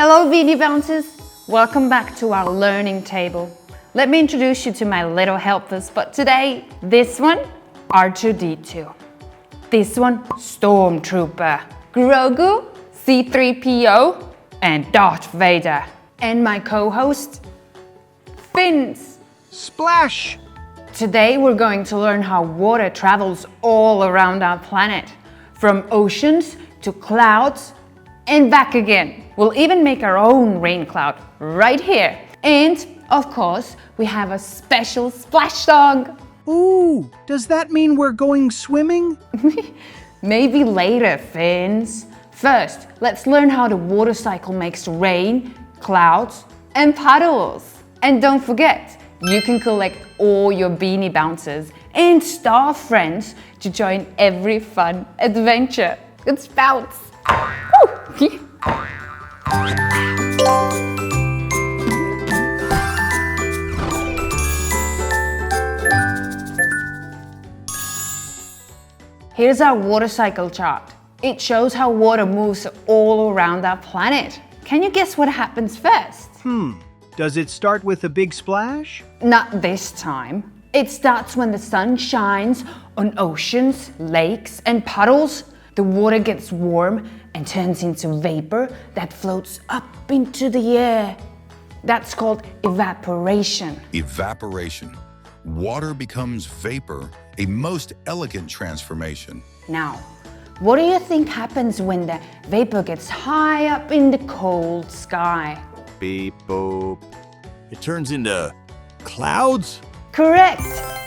Hello Beanie Bouncers! Welcome back to our learning table. Let me introduce you to my little helpers, but today, this one, R2-D2. This one, Stormtrooper. Grogu, C-3PO, and Darth Vader. And my co-host, Fins. Splash! Today we're going to learn how water travels all around our planet, from oceans to clouds and back again. We'll even make our own rain cloud right here. And of course, we have a special splash song. Ooh, does that mean we're going swimming? Maybe later, Fins. First, let's learn how the water cycle makes rain, clouds, and puddles. And don't forget, you can collect all your Beanie Bouncers and star friends to join every fun adventure. Let's bounce! Woo! Here's our water cycle chart. It shows how water moves all around our planet. Can you guess what happens first? Does it start with a big splash? Not this time. It starts when the sun shines on oceans, lakes, and puddles. The water gets warm and turns into vapor that floats up into the air. That's called evaporation. Evaporation. Water becomes vapor, a most elegant transformation. Now, what do you think happens when the vapor gets high up in the cold sky? Beep boop. It turns into clouds? Correct!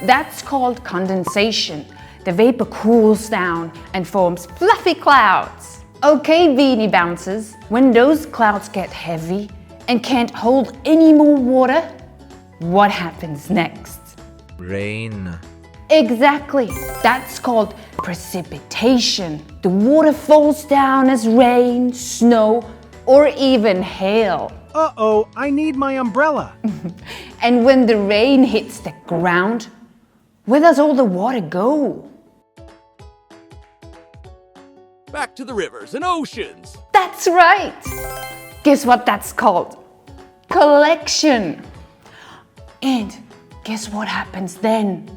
That's called condensation. The vapor cools down and forms fluffy clouds. Okay, Beanie Bouncers, when those clouds get heavy and can't hold any more water, what happens next? Rain. Exactly. That's called precipitation. The water falls down as rain, snow, or even hail. Uh-oh, I need my umbrella. And when the rain hits the ground, where does all the water go? Back to the rivers and oceans. That's right! Guess what that's called? Collection. And guess what happens then?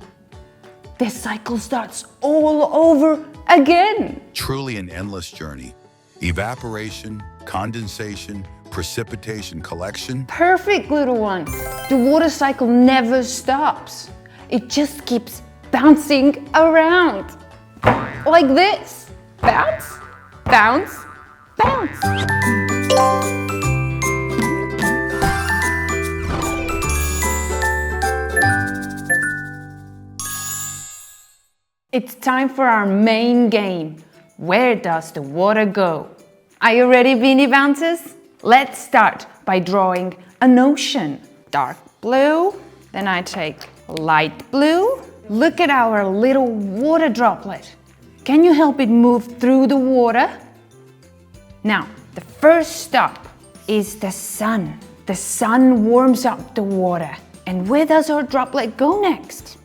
The cycle starts all over again. Truly an endless journey. Evaporation, condensation, precipitation, collection. Perfect, little one. The water cycle never stops. It just keeps bouncing around. Like this. Bounce, bounce, bounce. It's time for our main game. Where does the water go? Are you ready, Beanie Bouncers? Let's start by drawing an ocean. Dark blue, then I take light blue. Look at our little water droplet. Can you help it move through the water? Now, the first stop is the sun. The sun warms up the water. And where does our droplet go next?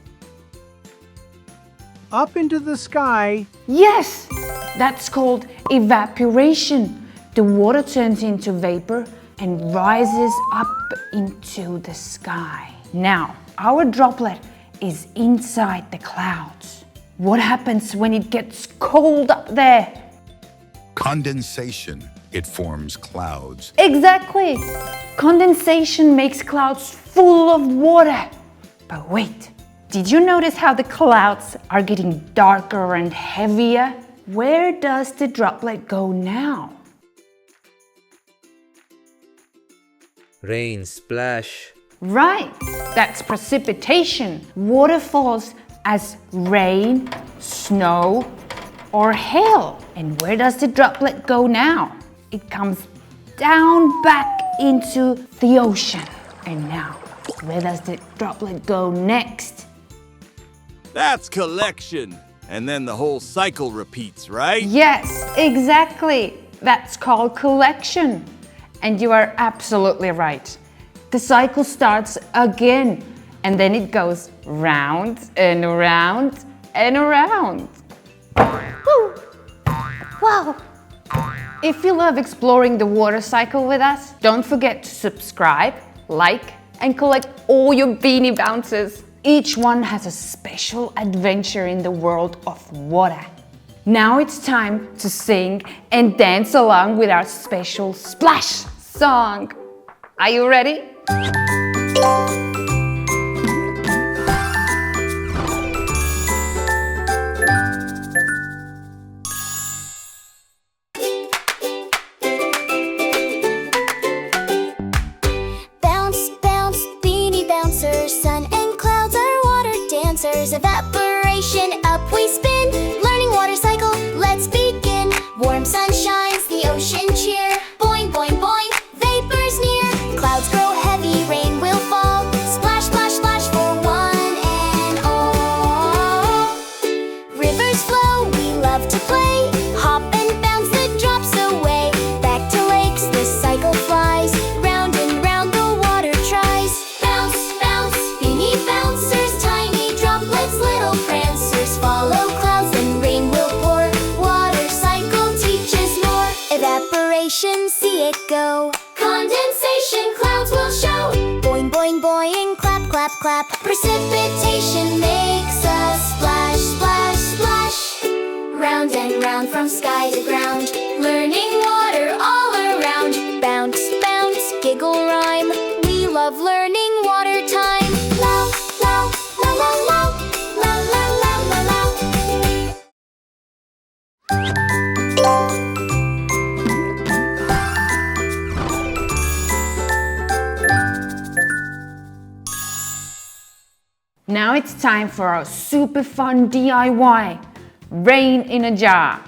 Up into the sky. Yes, that's called evaporation. The water turns into vapor and rises up into the sky. Now, our droplet is inside the clouds. What happens when it gets cold up there? Condensation. It forms clouds. Exactly. Condensation makes clouds full of water. But wait, did you notice how the clouds are getting darker and heavier? Where does the droplet go now? Rain splash. Right, that's precipitation. Water falls as rain, snow, or hail. And where does the droplet go now? It comes down back into the ocean. And now, where does the droplet go next? That's collection. And then the whole cycle repeats, right? Yes, exactly. That's called collection. And you are absolutely right. The cycle starts again, and then it goes round and around and around. Woo! Wow! If you love exploring the water cycle with us, don't forget to subscribe, like, and collect all your Beanie Bouncers. Each one has a special adventure in the world of water. Now it's time to sing and dance along with our special splash song. Are you ready? Bounce, bounce, Beanie Bouncers, sun and clouds are water dancers. Evaporation, up we spin, learning water cycle, let's begin. Warm sun shines, the ocean cheer, boing, boing, boing, vapors near. Clouds grow heavy, rain will fall, splash, splash, splash for one and all. Rivers flow, we love to play, hop and bounce the drops away. Back to lakes, the cycle flies, round and round the water tries. Bounce, bounce, Beanie Bouncers, tiny droplets, little prancers. Follow clouds, then rain will pour, water cycle teaches more. Evaporation, see it go, condensation, clouds will show. Boing, boing, boing, clap, clap, clap. Precipitation makes us splash, splash, splash. Round and round from sky to ground, learning water all around. Bounce, bounce, giggle rhyme, we love learning water time. Low, low, low, low, low, low, low, low, low, low. Now it's time for our super fun DIY, rain in a jar.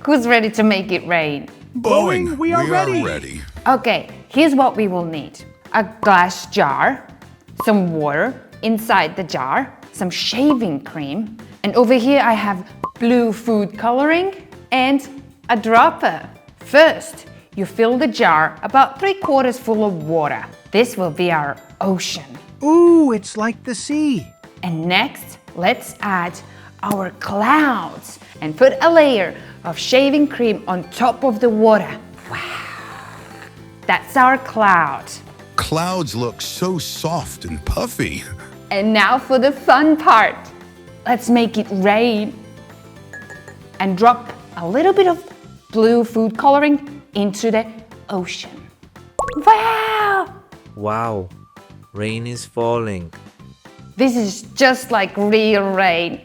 Who's ready to make it rain? Boing, we are ready. ready. Okay, here's what we will need. A glass jar, some water inside the jar, some shaving cream, and over here I have blue food coloring and a dropper. First, you fill the jar about 3/4 full of water. This will be our ocean. Ooh, it's like the sea. And next, let's add our clouds and put a layer of shaving cream on top of the water. Wow! That's our cloud. Clouds look so soft and puffy. And now for the fun part. Let's make it rain. And drop a little bit of blue food coloring into the ocean. Wow! Wow. Rain is falling. This is just like real rain,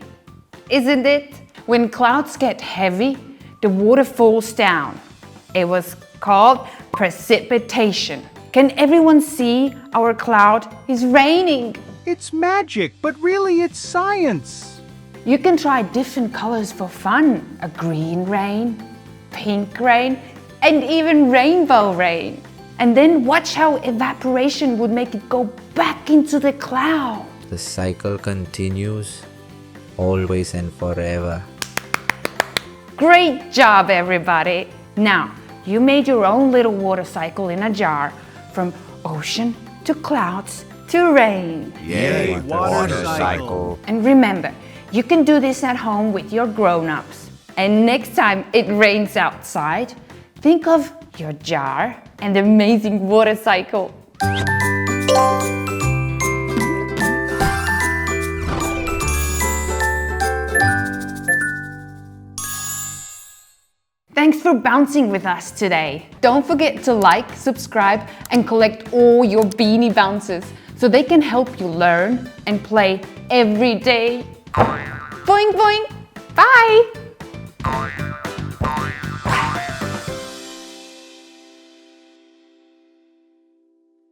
isn't it? When clouds get heavy, the water falls down. It was called precipitation. Can everyone see our cloud is raining? It's magic, but really it's science. You can try different colors for fun. A green rain, pink rain, and even rainbow rain. And then watch how evaporation would make it go back into the cloud. The cycle continues always and forever. Great job, everybody. Now, you made your own little water cycle in a jar from ocean to clouds to rain. Yay, water cycle. And remember, you can do this at home with your grown-ups. And next time it rains outside, think of your jar and the amazing water cycle. Thanks for bouncing with us today. Don't forget to like, subscribe, and collect all your Beanie Bouncers so they can help you learn and play every day. Boing boing! Bye!